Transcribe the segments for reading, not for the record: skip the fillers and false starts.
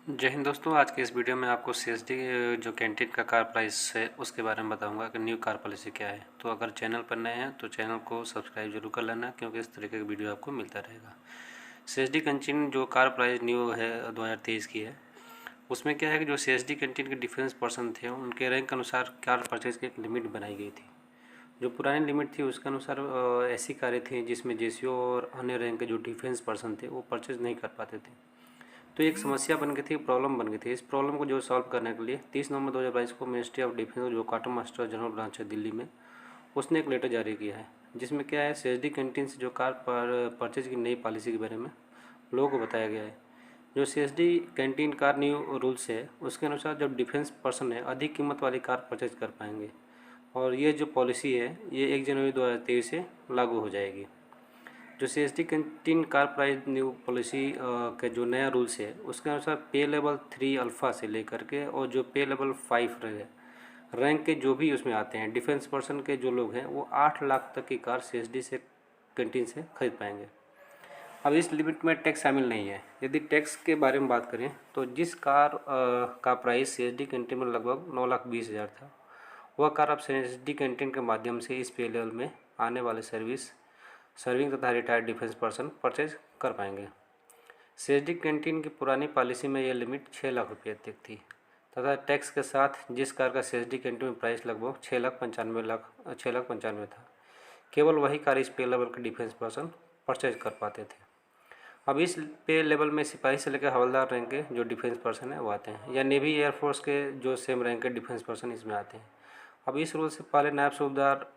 जय हिंद दोस्तों। आज के इस वीडियो में आपको सीएसडी जो कैंटीन का कार प्राइस है उसके बारे में बताऊंगा कि न्यू कार पॉलिसी क्या है। तो अगर चैनल पर नए हैं तो चैनल को सब्सक्राइब जरूर कर लेना, क्योंकि इस तरीके का वीडियो आपको मिलता रहेगा। सीएसडी कैंटीन जो कार प्राइस न्यू है 2023 की है, उसमें क्या है कि जो सीएसडी कैंटीन के डिफेंस पर्सन थे उनके रैंक के अनुसार कार परचेज की एक लिमिट बनाई गई थी। जो पुरानी लिमिट थी उसके अनुसार ऐसी कारें थी जिसमें जेसीओ और अन्य रैंक के जो डिफेंस पर्सन थे वो परचेज नहीं कर पाते थे। तो एक समस्या बन गई थी, प्रॉब्लम बन गई थी। इस प्रॉब्लम को जो सॉल्व करने के लिए 30 नवंबर 2022 को मिनिस्ट्री ऑफ डिफेंस जो क्वार्टर मास्टर जनरल ब्रांच है दिल्ली में, उसने एक लेटर जारी किया है जिसमें क्या है, सीएसडी कैंटीन से जो कार पर परचेज की नई पॉलिसी के बारे में लोगों को बताया गया है। जो CSD canteen car new rules है उसके अनुसार जब डिफेंस पर्सन है अधिक कीमत वाली कार परचेज कर पाएंगे, और ये जो पॉलिसी है ये 1 जनवरी 2023 से लागू हो जाएगी। जो CSD canteen car price new policy के जो नया रूल्स है उसके अनुसार पे लेवल 3 अल्फ़ा से लेकर के और जो पे लेवल 5 रैंक के जो भी उसमें आते हैं डिफेंस पर्सन के जो लोग हैं वो 8 लाख तक की कार सीएसडी से कैंटीन से खरीद पाएंगे। अब इस लिमिट में टैक्स शामिल नहीं है। यदि टैक्स के बारे में बात करें तो जिस कार का प्राइस सीएसडी कैंटीन में लगभग 9,20,000 था, वह कार अब सीएसडी कैंटीन के माध्यम से इस पे लेवल में आने वाले सर्विंग तथा रिटायर्ड डिफेंस पर्सन परचेज कर पाएंगे। सीएसडी कैंटीन की पुरानी पॉलिसी में यह लिमिट 6 लाख रुपये तक थी तथा टैक्स के साथ जिस कार का सीएसडी कैंटीन में प्राइस लगभग 6 लाख 95 था, केवल वही कार इस पे लेवल के डिफेंस पर्सन परचेज कर पाते थे। अब इस पे लेवल में सिपाही से लेकर हवलदार रैंक के जो डिफेंस पर्सन है वो आते हैं, या नेवी एयरफोर्स के जो सेम रैंक के डिफेंस पर्सन इसमें आते हैं। अब इस रूल से पहले नायब सूबेदार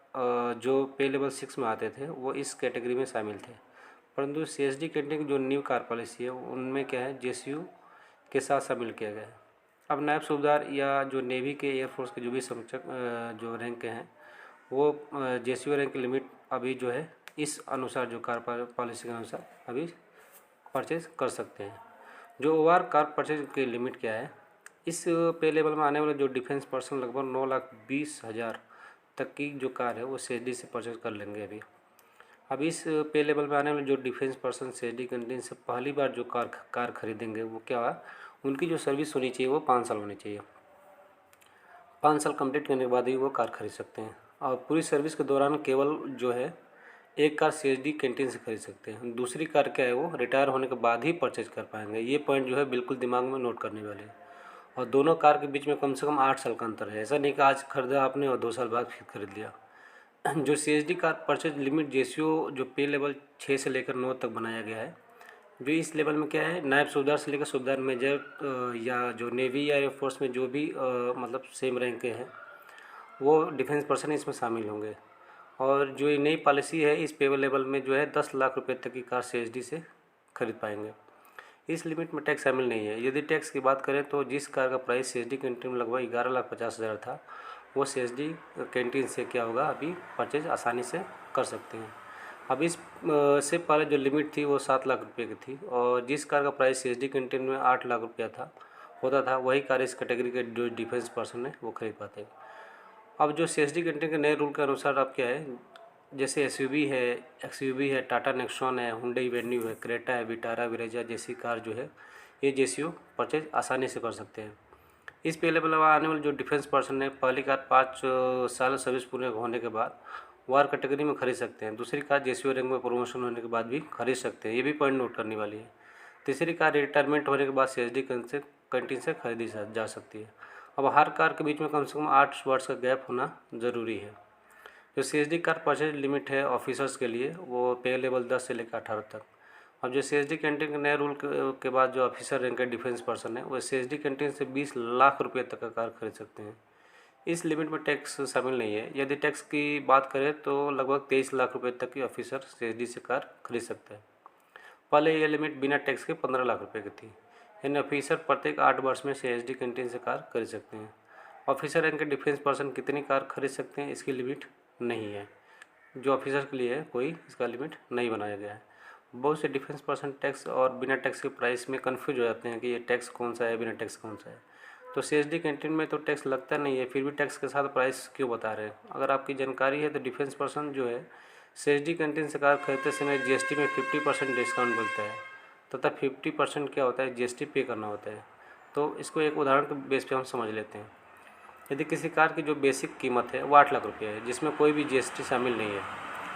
जो पे लेवल 6 में आते थे वो इस कैटेगरी में शामिल थे, परंतु सीएसडी कैंटीन की जो न्यू कार पॉलिसी है उनमें क्या है, जेसीयू के साथ शामिल किया गया है। अब नायब सूबेदार या जो नेवी के एयरफोर्स के जो भी समकक्ष जो रैंक के हैं वो जेसीयू रैंक की लिमिट अभी जो है इस अनुसार जो कार पॉलिसी के अनुसार अभी परचेज कर सकते हैं। जो ओवर कार परचेज की लिमिट क्या है, इस पे लेवल में आने वाले जो डिफेंस पर्सन लगभग 9,20,000 तक की जो कार है वो सीएसडी से परचेज कर लेंगे अब इस पे लेवल में आने वाले जो डिफेंस पर्सन सीएसडी कैंटीन से पहली बार जो कार खरीदेंगे वो क्या है, उनकी जो सर्विस होनी चाहिए वो 5 साल होनी चाहिए। 5 साल कंप्लीट करने के बाद ही वो कार खरीद सकते हैं, और पूरी सर्विस के दौरान केवल जो है एक कार सीएसडी कैंटीन से खरीद सकते हैं। दूसरी कार क्या है वो रिटायर होने के बाद ही परचेज कर पाएंगे। ये पॉइंट जो है बिल्कुल दिमाग में नोट करने वाले हैं। और दोनों कार के बीच में कम से कम 8 साल का अंतर है। ऐसा नहीं कि आज खरीदा आपने और 2 साल बाद फिर खरीद लिया। जो CSD car purchase limit JCO जो पे लेवल 6 से लेकर 9 तक बनाया गया है, जो इस लेवल में क्या है, नायब सूबेदार से लेकर सूबेदार मेजर या जो नेवी या एयरफोर्स में जो भी मतलब सेम रैंक के हैं वो डिफेंस पर्सन इसमें शामिल होंगे। और जो ये नई पॉलिसी है इस पे लेवल में जो है 10 लाख रुपए तक की कार सीएसडी से खरीद पाएंगे। इस लिमिट में टैक्स शामिल नहीं है। यदि टैक्स की बात करें तो जिस कार का प्राइस सीएसडी कैंटीन में लगभग 11,50,000 था, वो सीएसडी कैंटीन से क्या होगा अभी परचेज आसानी से कर सकते हैं। अब इस से पहले जो लिमिट थी वो 7 लाख रुपये की थी, और जिस कार का प्राइस सीएसडी कैंटीन में 8 लाख रुपया होता था वही कार इस कैटेगरी के जो डिफेंस पर्सन है वो खरीद पाते हैं। अब जो सीएसडी कैंटीन के नए रूल के अनुसार अब क्या है, जैसे एसयूवी है, एक्सयूवी है, टाटा नेक्सॉन है, हुंडई वेन्यू है, क्रेटा है, विटारा विरेजा जैसी कार जो है ये जेसीयू परचेज आसानी से कर सकते हैं। इस पे लेवल आने वाले जो डिफेंस पर्सन है पहली कार 5 साल सर्विस पूरे होने के बाद वार कैटेगरी में खरीद सकते हैं। दूसरी कार जेसीयू रैंक में प्रमोशन होने के बाद भी खरीद सकते हैं, ये भी पॉइंट नोट करने वाली है। तीसरी कार रिटायरमेंट होने के बाद सीएसडी कैंटीन से खरीदी जा सकती है। अब हर कार के बीच में कम से कम 8 वर्ष का गैप होना ज़रूरी है। जो सीएसडी कार परचेज लिमिट है ऑफिसर्स के लिए वो पे लेवल 10 से लेकर 18 तक। अब जो सीएसडी कैंटीन के नए रूल के बाद जो ऑफिसर रैंक के डिफेंस पर्सन है वो सीएसडी कैंटीन से 20 लाख रुपये तक का कार खरीद सकते हैं। इस लिमिट में टैक्स शामिल नहीं है। यदि टैक्स की बात करें तो लगभग 23 लाख रुपये तक की ऑफिसर सीएसडी से कार खरीद सकते हैं। पहले यह लिमिट बिना टैक्स के 15 लाख रुपये की थी। यानी ऑफिसर प्रत्येक 8 वर्ष में सीएसडी कैंटीन से कार खरीद सकते हैं। ऑफिसर रैंक के डिफेंस पर्सन कितनी कार खरीद सकते हैं इसकी लिमिट नहीं है। जो ऑफिसर के लिए है कोई इसका लिमिट नहीं बनाया गया है। बहुत से डिफेंस पर्सन टैक्स और बिना टैक्स के प्राइस में कंफ्यूज हो जाते हैं कि ये टैक्स कौन सा है, बिना टैक्स कौन सा है। तो सीएसडी कैंटीन में तो टैक्स लगता नहीं है, फिर भी टैक्स के साथ प्राइस क्यों बता रहे हैं। अगर आपकी जानकारी है तो डिफेंस पर्सन जो है सीएसडी कैंटीन से कार खरीदते समय जीएसटी में 50% डिस्काउंट मिलता है, तथा 50% क्या होता है जीएसटी पे करना होता है। तो इसको एक उदाहरण के बेस पे हम समझ लेते हैं। यदि किसी कार की जो बेसिक कीमत है वो 8 लाख रुपये है, जिसमें कोई भी जीएसटी शामिल नहीं है,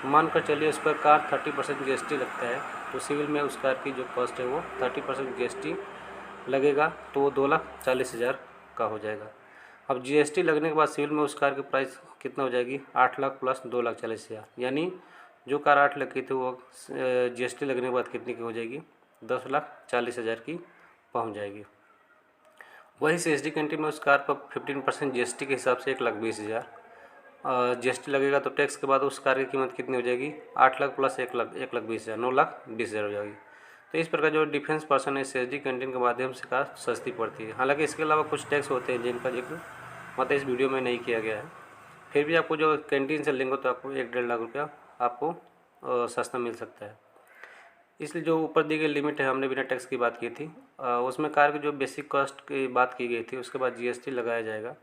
मानकर चलिए उस पर कार 30% जीएसटी लगता है, तो सिविल में उस कार की जो कॉस्ट है वो 30% जीएसटी लगेगा, तो वो 2,40,000 का हो जाएगा। अब जीएसटी लगने के बाद सिविल में उस कार की प्राइस कितना हो जाएगी, 8 लाख प्लस 2,40,000, यानी जो कार 8 लाख की थी वो जीएसटी लगने के बाद कितनी की हो जाएगी, 10,40,000 की पहुंच जाएगी। वही CSD कैंटीन में उस कार पर 15% जीएसटी के हिसाब से 1,20,000 जीएसटी लगेगा, तो टैक्स के बाद उस कार की कीमत कितनी हो जाएगी, 8 लाख प्लस 1,20,000, 9,20,000 हो जाएगी। तो इस प्रकार जो डिफेंस पर्सन है CSD कैंटीन के माध्यम से कार सस्ती पड़ती है। हालांकि इसके अलावा कुछ टैक्स होते हैं जिनका जिक्र मतलब इस वीडियो में नहीं किया गया है। फिर भी आपको जो कैंटीन से लेंगे तो आपको 1-1.5 लाख रुपया आपको सस्ता मिल सकता है। इसलिए जो ऊपर दी गई लिमिट है, हमने बिना टैक्स की बात की थी, उसमें कार की जो बेसिक कॉस्ट की बात की गई थी, उसके बाद जीएसटी लगाया जाएगा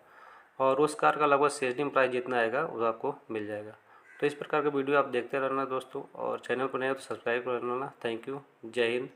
और उस कार का लगभग CSD प्राइस जितना आएगा वो आपको मिल जाएगा। तो इस प्रकार का वीडियो आप देखते रहना दोस्तों, और चैनल पर नए हो तो सब्सक्राइब कर लेना। Thank you. जय हिंद।